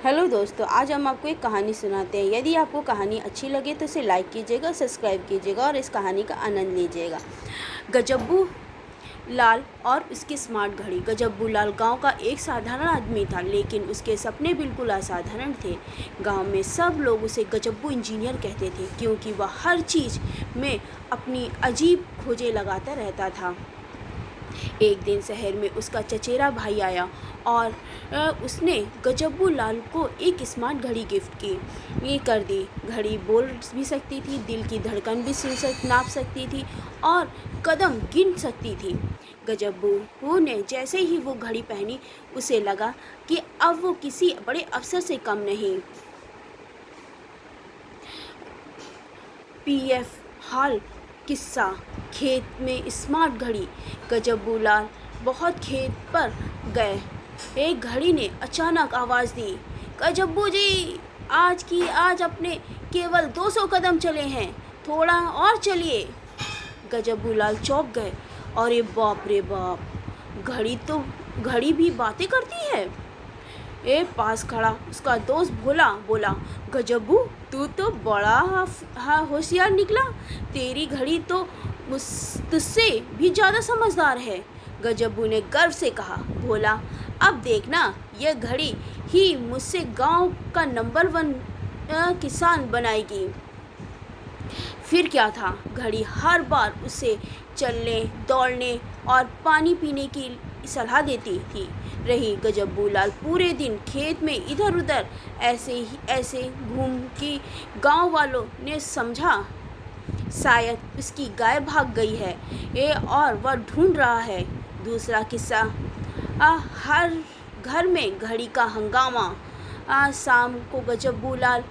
Hello दोस्तों, आज हम आपको एक कहानी सुनाते हैं। यदि आपको कहानी अच्छी लगे तो इसे लाइक कीजिएगा, सब्सक्राइब कीजिएगा और इस कहानी का आनंद लीजिएगा। गजब्बू लाल और उसकी स्मार्ट घड़ी। गजब्बू लाल गांव का एक साधारण आदमी था, लेकिन उसके सपने बिल्कुल असाधारण थे। गांव में सब लोग उसे गजब्बू इंजीनियर कहते थे, क्योंकि वह हर चीज़ में अपनी अजीब खोजें लगाता रहता था। एक दिन शहर में उसका चचेरा भाई आया और उसने गजब्बू लाल को एक स्मार्ट घड़ी गिफ्ट की ये कर दी। घड़ी बोल भी सकती थी, दिल की धड़कन भी नाप सकती थी और कदम गिन सकती थी। गजब्बू ने जैसे ही वो घड़ी पहनी, उसे लगा कि अब वो किसी बड़े अफसर से कम नहीं। पीएफ हाल किस्सा। खेत में स्मार्ट घड़ी। गजब्बू लाल बहुत खेत पर गए। एक घड़ी ने अचानक आवाज़ दी, गजब्बू जी, आज अपने केवल 200 कदम चले हैं, थोड़ा और चलिए। गजब्बू लाल चौंक गए। अरे बाप रे बाप, घड़ी भी बातें करती है। पास खड़ा उसका दोस्त बोला, गजब्बू, तू तो बड़ा होशियार निकला। तेरी घड़ी तो तुझसे भी ज़्यादा समझदार है। गजब्बू ने गर्व से कहा। बोला, अब देखना, यह घड़ी ही मुझसे गांव का नंबर 1 किसान बनाएगी। फिर क्या था, घड़ी हर बार उसे चलने, दौड़ने और पानी पीने की सलाह देती थी रही। गजब्बू लाल पूरे दिन खेत में इधर उधर ऐसे घूम कि गांव वालों ने समझा शायद उसकी गाय भाग गई है और वह ढूंढ रहा है। दूसरा किस्सा, हर घर में घड़ी का हंगामा। शाम को गजब्बू लाल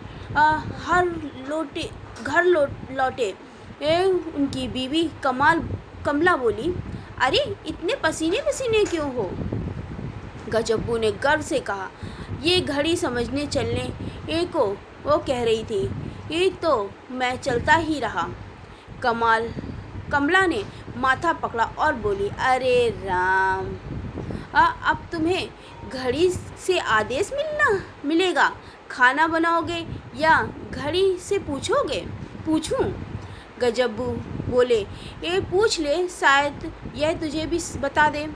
घर लौटे। उनकी बीवी कमला बोली, अरे इतने पसीने पसीने क्यों हो? गजब्बू ने गर्व से कहा, ये घड़ी समझने चलने को वो कह रही थी, ये तो मैं चलता ही रहा। कमला ने माथा पकड़ा और बोली, अरे राम, अब तुम्हें घड़ी से आदेश मिलेगा? खाना बनाओगे या घड़ी से पूछूं? गजब्बू बोले, ये पूछ ले, शायद यह तुझे भी बता दे।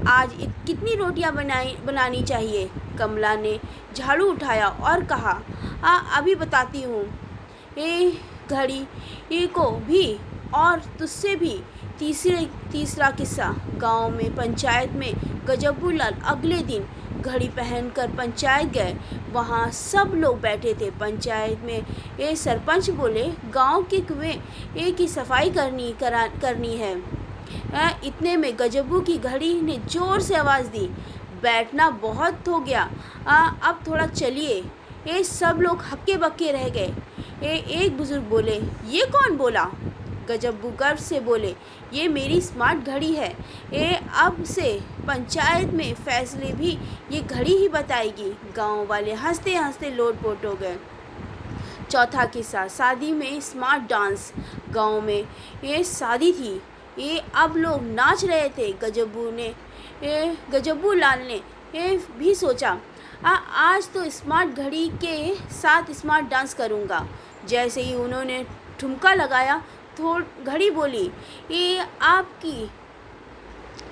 आज कितनी रोटियां बनानी चाहिए? कमला ने झाड़ू उठाया और कहा, अभी बताती हूँ। घड़ी को भी और तुझसे भी। तीसरा किस्सा, गांव में पंचायत में गजब्बू लाल अगले दिन घड़ी पहनकर पंचायत गए। वहाँ सब लोग बैठे थे। पंचायत में सरपंच बोले, गांव के कुएं की सफाई करनी है। इतने में गजब्बू की घड़ी ने जोर से आवाज़ दी, बैठना बहुत हो गया, अब थोड़ा चलिए। सब लोग हक्के बक्के रह गए। एक बुजुर्ग बोले, ये कौन बोला? गजब्बू गर्व से बोले, ये मेरी स्मार्ट घड़ी है। अब से पंचायत में फैसले भी ये घड़ी ही बताएगी। गांव वाले हंसते हंसते लोटपोट हो गए। चौथा किस्सा, शादी में स्मार्ट डांस। गांव में शादी थी। अब लोग नाच रहे थे। गजब्बू लाल ने भी सोचा, आज तो स्मार्ट घड़ी के साथ स्मार्ट डांस करूँगा। जैसे ही उन्होंने ठुमका लगाया, घड़ी बोली, ये आपकी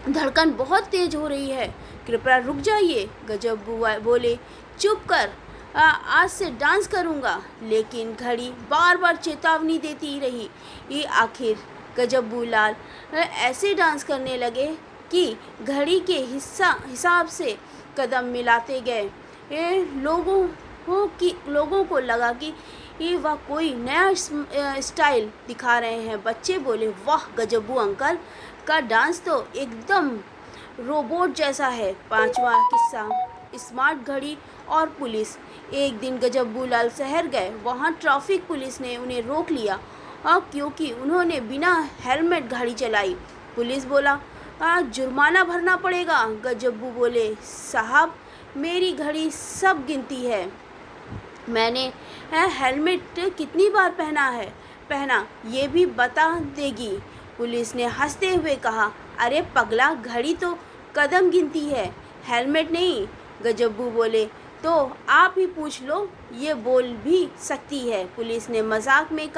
धड़कन बहुत तेज हो रही है, कृपया रुक जाइए। गजब्बू बोले, चुप कर, आज से डांस करूँगा। लेकिन घड़ी बार बार चेतावनी देती रही। ये आखिर गजब्बू लाल ऐसे डांस करने लगे कि घड़ी के हिसाब से कदम मिलाते गए। लोगों को लगा कि ये वह कोई नया स्टाइल दिखा रहे हैं। बच्चे बोले, वाह गजब्बू अंकल का डांस तो एकदम रोबोट जैसा है। पांचवा किस्सा, स्मार्ट घड़ी और पुलिस। एक दिन गजब्बू लाल शहर गए। वहाँ ट्रैफिक पुलिस ने उन्हें रोक लिया क्योंकि उन्होंने बिना हेलमेट गाड़ी चलाई। पुलिस बोला, जुर्माना भरना पड़ेगा। गजब्बू बोले, साहब, मेरी घड़ी सब गिनती है, मैंने हेलमेट कितनी बार पहना ये भी बता देगी। पुलिस ने हंसते हुए कहा, अरे पगला, घड़ी तो कदम गिनती है, हेलमेट नहीं। गजब्बू बोले, तो आप ही पूछ लो, ये बोल भी सकती है। पुलिस ने मजाक में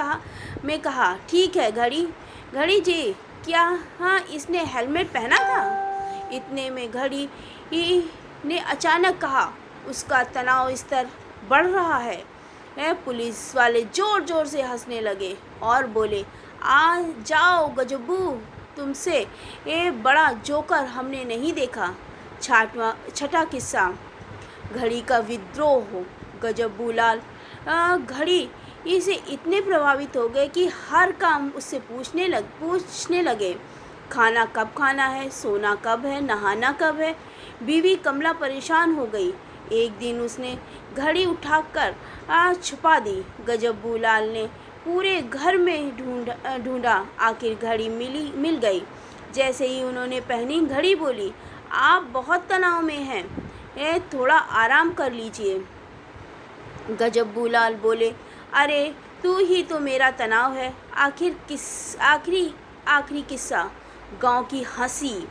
कहा ठीक है घड़ी घड़ी जी, क्या हाँ इसने हेलमेट पहना था? इतने में घड़ी ने अचानक कहा, उसका तनाव स्तर बढ़ रहा है। पुलिस वाले ज़ोर ज़ोर से हंसने लगे और बोले, आ जाओ गजबू, तुमसे ये बड़ा जोकर हमने नहीं देखा। छठा किस्सा, घड़ी का विद्रोह हो। गजबूलाल घड़ी इसे इतने प्रभावित हो गए कि हर काम उससे पूछने लगे। खाना कब खाना है, सोना कब है, नहाना कब है। बीवी कमला परेशान हो गई। एक दिन उसने घड़ी उठाकर छुपा दी। गजबूलाल ने पूरे घर में ढूंढा, आखिर घड़ी मिल गई। जैसे ही उन्होंने पहनी, घड़ी बोली, आप बहुत तनाव में हैं, थोड़ा आराम कर लीजिए। गजबूलाल बोले, अरे तू ही तो मेरा तनाव है। आखिरी किस्सा, गांव की हंसी।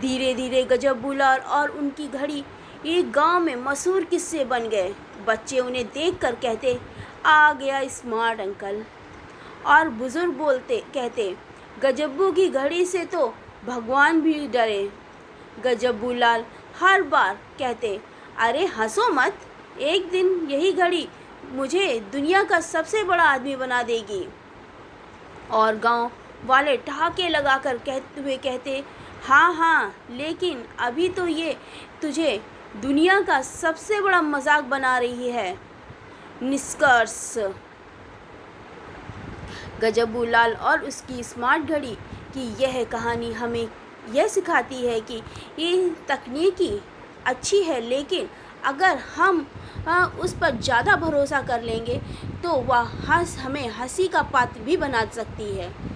धीरे धीरे गजबूलाल और उनकी घड़ी एक गांव में मशहूर किस्से बन गए। बच्चे उन्हें देखकर कहते, आ गया स्मार्ट अंकल। और बुजुर्ग कहते, गजब्बू की घड़ी से तो भगवान भी डरे। गजबूलाल हर बार कहते, अरे हंसो मत, एक दिन यही घड़ी मुझे दुनिया का सबसे बड़ा आदमी बना देगी। और गांव वाले ठहाके लगाकर कहते, हाँ हाँ, लेकिन अभी तो ये तुझे दुनिया का सबसे बड़ा मजाक बना रही है। निष्कर्ष, गजबूलाल और उसकी स्मार्ट घड़ी की यह कहानी हमें यह सिखाती है कि ये तकनीकी अच्छी है, लेकिन अगर हम उस पर ज़्यादा भरोसा कर लेंगे तो वह हमें हंसी का पात्र भी बना सकती है।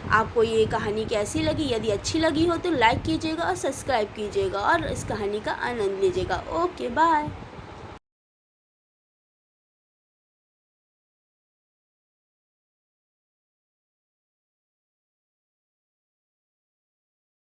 आपको ये कहानी कैसी लगी? यदि अच्छी लगी हो तो लाइक कीजिएगा और सब्सक्राइब कीजिएगा और इस कहानी का आनंद लीजिएगा। Okay bye.